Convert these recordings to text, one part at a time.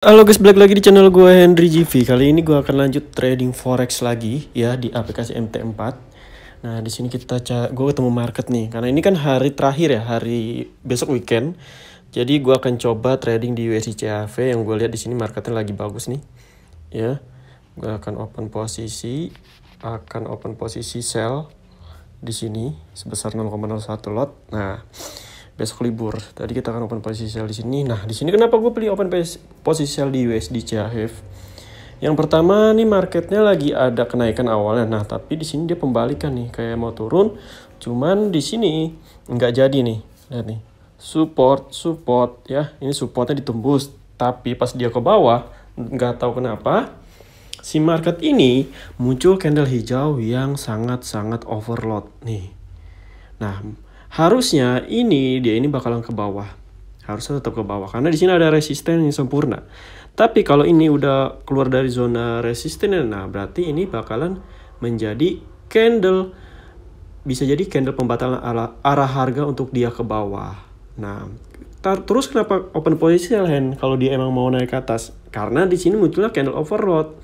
Halo guys, balik lagi di channel gue Henry GV. Kali ini gue akan lanjut trading forex lagi ya di aplikasi MT4. Nah, di sini gue ketemu market nih. Karena ini kan hari terakhir ya, hari besok weekend. Jadi gue akan coba trading di USD CHF yang gue lihat di sini marketnya lagi bagus nih. Ya. Gue akan open posisi sell di sini sebesar 0,01 lot. Nah, besok libur. Tadi kita akan open posisi sell di sini. Nah, di sini kenapa gue pilih open posisi sell di USD CHF? Yang pertama nih marketnya lagi ada kenaikan awalnya. Nah, tapi di sini dia pembalikan nih, kayak mau turun. Cuman di sini nggak jadi nih. Lihat nih. Support ya. Ini supportnya ditembus. Tapi pas dia ke bawah, nggak tahu kenapa si market ini muncul candle hijau yang sangat-sangat overload nih. Nah, harusnya dia ini bakalan ke bawah. Harusnya tetap ke bawah karena di sini ada resisten yang sempurna. Tapi kalau ini udah keluar dari zona resisten, nah berarti ini bakalan menjadi candle, bisa jadi candle pembatalan arah harga untuk dia ke bawah. Nah, terus kenapa open position hand kalau dia emang mau naik ke atas? Karena di sini munculnya candle overload.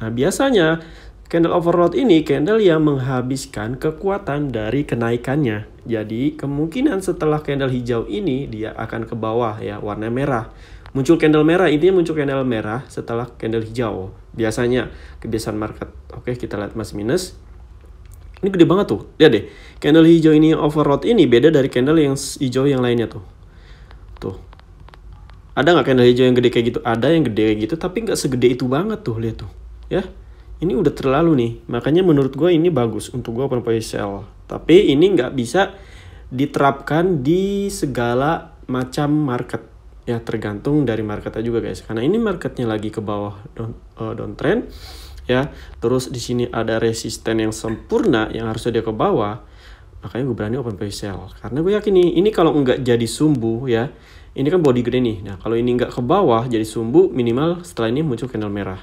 Nah, biasanya candle overload ini candle yang menghabiskan kekuatan dari kenaikannya. Jadi kemungkinan setelah candle hijau ini dia akan ke bawah ya, warna merah. Muncul candle merah, intinya muncul candle merah setelah candle hijau. Biasanya kebiasaan market. Oke, kita lihat mas minus. Ini gede banget tuh. Lihat deh, candle hijau ini overload ini beda dari candle yang hijau yang lainnya tuh. Tuh. Ada nggak candle hijau yang gede kayak gitu? Ada yang gede kayak gitu, tapi nggak segede itu banget tuh, lihat tuh. Ya. Ini udah terlalu nih, makanya menurut gue ini bagus untuk gue open position sell. Tapi ini nggak bisa diterapkan di segala macam market. Ya tergantung dari marketnya juga guys. Karena ini marketnya lagi ke bawah downtrend. Ya, terus di sini ada resisten yang sempurna yang harusnya dia ke bawah. Makanya gue berani open position sell. Karena gue yakin ini kalau nggak jadi sumbu ya. Ini kan body gede nih. Nah kalau ini nggak ke bawah jadi sumbu, minimal setelah ini muncul candle merah.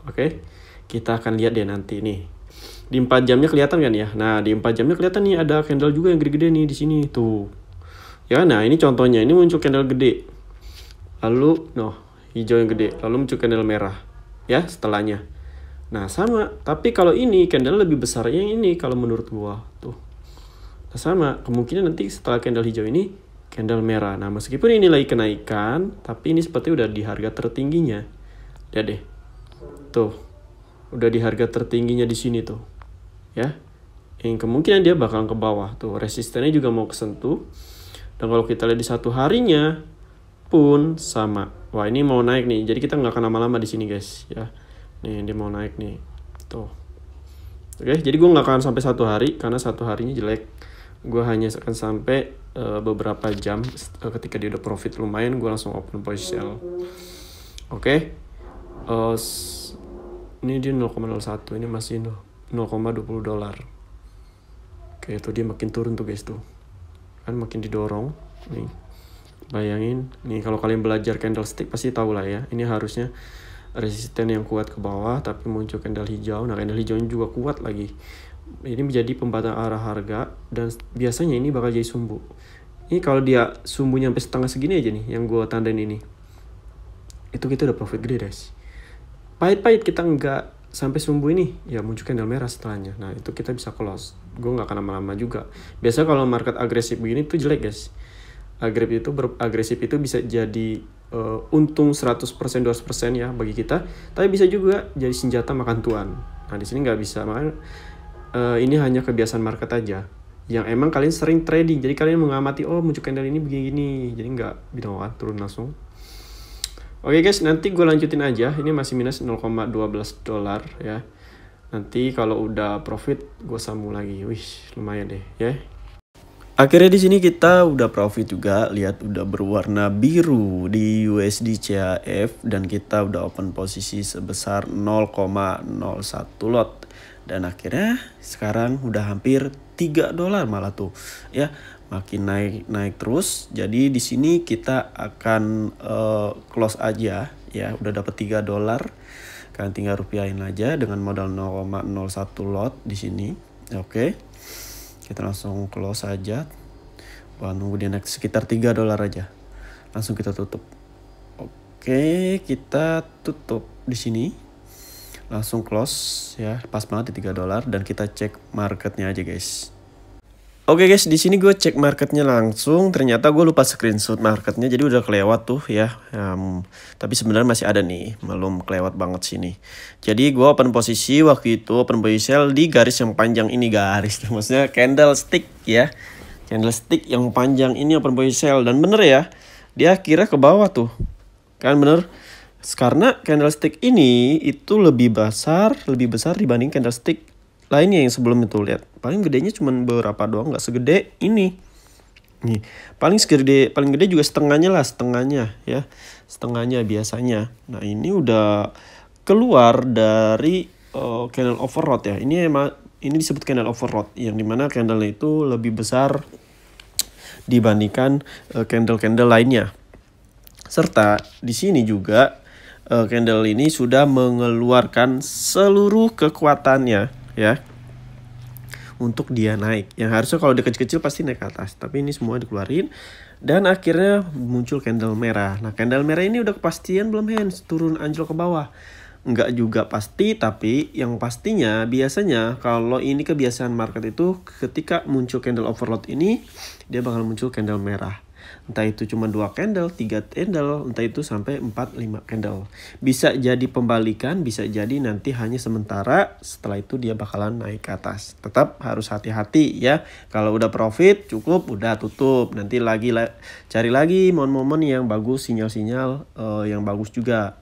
Oke. Kita akan lihat deh nanti nih. Di 4 jamnya kelihatan kan ya? Nah, di 4 jamnya kelihatan nih ada candle juga yang gede-gede nih di sini tuh. Ya, nah ini contohnya. Ini muncul candle gede. Lalu, hijau yang gede. Lalu muncul candle merah. Ya, setelahnya. Nah, sama. Tapi kalau ini candle lebih besar yang ini kalau menurut gua. Tuh. Nah, sama. Kemungkinan nanti setelah candle hijau ini candle merah. Nah, meskipun ini lagi kenaikan, tapi ini seperti udah di harga tertingginya. Lihat deh. Tuh. Udah di harga tertingginya di sini tuh. Ya. Yang kemungkinan dia bakal ke bawah tuh. Resistennya juga mau kesentuh. Dan kalau kita lihat di satu harinya pun sama. Wah, ini mau naik nih. Jadi kita nggak akan lama-lama di sini, guys, ya. Nih, dia mau naik nih. Tuh. Oke, jadi gue nggak akan sampai satu hari karena satu harinya jelek. Gue hanya akan sampai beberapa jam ketika dia udah profit lumayan, gue langsung open position. Oke. Ini dia 0,01, ini masih $0,20. Oke, itu dia makin turun tuh guys tuh. Kan makin didorong. Nih. Bayangin, nih kalau kalian belajar candlestick pasti tahu lah ya. Ini harusnya resisten yang kuat ke bawah tapi muncul candle hijau. Nah, candle hijaunya juga kuat lagi. Ini menjadi pembatalan arah harga dan biasanya ini bakal jadi sumbu. Ini kalau dia sumbunya sampai setengah segini aja nih yang gue tandain ini. Itu kita udah profit gede guys. Pahit-pahit kita nggak sampai sumbu ini, ya muncul candle merah setelahnya. Nah, itu kita bisa close. Gue nggak akan lama-lama juga. Biasanya kalau market agresif begini tuh jelek guys. Agresif itu bisa jadi untung 100% 200% ya bagi kita. Tapi bisa juga jadi senjata makan tuan. Nah, di sini nggak bisa. Makanya ini hanya kebiasaan market aja. Yang emang kalian sering trading. Jadi kalian mengamati, oh muncul candle ini begini. Jadi nggak turun langsung. Oke guys, nanti gue lanjutin aja. Ini masih minus $0,12 ya. Nanti kalau udah profit gue sambung lagi. Wih, lumayan deh ya. Akhirnya di sini kita udah profit juga. Lihat udah berwarna biru di USD CHF dan kita udah open posisi sebesar 0,01 lot. Dan akhirnya sekarang udah hampir $3 malah tuh ya. Makin naik terus. Jadi di sini kita akan close aja ya. Udah dapat $3. Kalian tinggal rupiahin aja dengan modal 0,01 lot di sini. Oke. Kita langsung close aja. Wah, nunggu dia naik sekitar $3 aja. Langsung kita tutup. Oke, kita tutup di sini. Langsung close ya, pas banget di $3 dan kita cek marketnya aja guys. Oke guys, di sini gue cek marketnya langsung. Ternyata gue lupa screenshot marketnya, jadi udah kelewat tuh ya. Tapi sebenarnya masih ada nih, belum kelewat banget sini. Jadi gue open posisi waktu itu, open buy sell di garis yang panjang ini garis. Maksudnya candlestick ya, candlestick yang panjang ini open buy sell dan bener ya, dia kira ke bawah tuh, kan bener. Karena candlestick ini itu lebih besar dibanding candlestick lainnya yang sebelum itu. Lihat, paling gedenya cuma berapa doang, nggak segede ini. Nih, paling gede juga setengahnya ya, setengahnya biasanya. Nah ini udah keluar dari candle overload ya. Ini disebut candle overload, yang dimana candle itu lebih besar dibandingkan candle-candle lainnya. Serta di sini juga candle ini sudah mengeluarkan seluruh kekuatannya ya untuk dia naik. Yang harusnya kalau dia kecil-kecil pasti naik ke atas, tapi ini semua dikeluarin dan akhirnya muncul candle merah. Nah candle merah ini udah kepastian belum hands turun anjlok ke bawah? Enggak juga pasti, tapi yang pastinya biasanya kalau ini kebiasaan market itu ketika muncul candle overload ini dia bakal muncul candle merah. Entah itu cuma 2 candle, 3 candle, entah itu sampai 4-5 candle. Bisa jadi pembalikan, bisa jadi nanti hanya sementara, setelah itu dia bakalan naik ke atas. Tetap harus hati-hati ya. Kalau udah profit cukup, udah tutup. Nanti cari lagi momen-momen yang bagus, sinyal-sinyal yang bagus juga.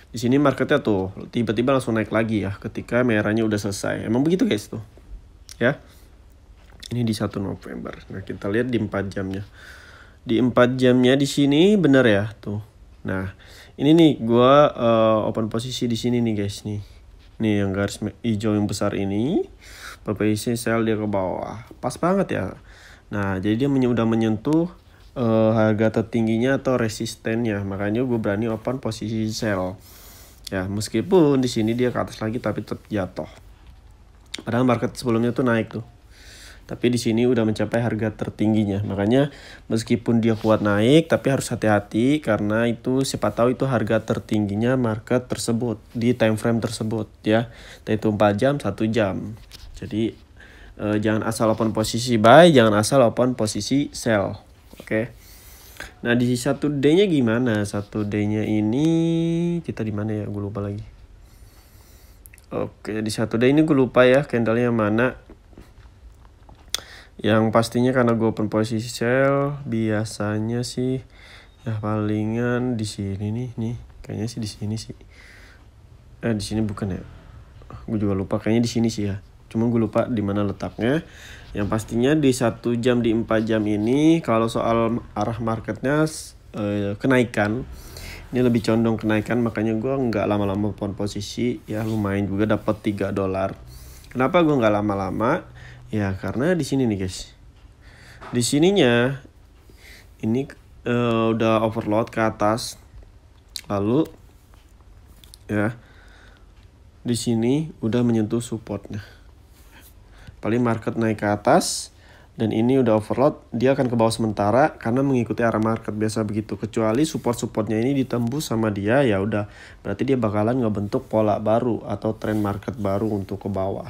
Di sini marketnya tuh tiba-tiba langsung naik lagi ya ketika merahnya udah selesai. Emang begitu guys tuh. Ya. Ini di 1 November. Nah, kita lihat di 4 jamnya. Di 4 jamnya di sini bener ya, tuh. Nah, ini nih gua open posisi di sini nih, guys nih. Nih yang garis hijau yang besar ini, posisi sell dia ke bawah. Pas banget ya. Nah, jadi dia udah menyentuh harga tertingginya atau resistennya. Makanya gue berani open posisi sell. Ya, meskipun di sini dia ke atas lagi tapi tetap jatuh. Padahal market sebelumnya tuh naik tuh. Tapi di sini udah mencapai harga tertingginya. Makanya meskipun dia kuat naik, tapi harus hati-hati karena itu siapa tahu itu harga tertingginya market tersebut di time frame tersebut ya. Itu 4 jam, 1 jam. Jadi jangan asal open posisi buy, jangan asal open posisi sell. Oke. Nah, di 1 day-nya gimana? 1 day-nya ini kita di mana ya? Gue lupa lagi. Oke, di 1 day ini gue lupa ya candle-nya mana. Yang pastinya karena gue open posisi sell, biasanya sih ya palingan di sini nih, kayaknya sih di sini sih. Di sini bukan ya? Gue juga lupa, kayaknya di sini sih ya. Cuma gue lupa di mana letaknya. Yang pastinya di 1 jam di 4 jam ini kalau soal arah marketnya kenaikan. Ini lebih condong kenaikan, makanya gue nggak lama-lama open posisi ya, lumayan juga dapat $3. Kenapa gue nggak lama-lama? Ya karena di sini nih guys, di sininya ini udah overload ke atas, lalu ya di sini udah menyentuh supportnya. Paling market naik ke atas dan ini udah overload, dia akan ke bawah sementara karena mengikuti arah market biasa begitu. Kecuali supportnya ini ditembus sama dia, ya udah berarti dia bakalan ngebentuk pola baru atau trend market baru untuk ke bawah.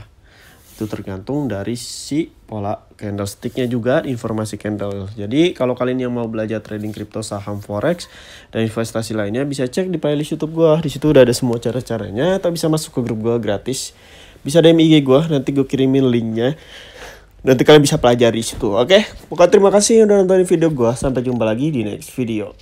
Itu tergantung dari si pola candlesticknya juga, informasi candle. Jadi kalau kalian yang mau belajar trading crypto, saham, forex, dan investasi lainnya bisa cek di playlist YouTube gue. Di situ udah ada semua cara-caranya. Atau bisa masuk ke grup gue gratis. Bisa DM IG gue, nanti gue kirimin linknya. Nanti kalian bisa pelajari situ. Oke, pokoknya terima kasih udah nonton video gue. Sampai jumpa lagi di next video.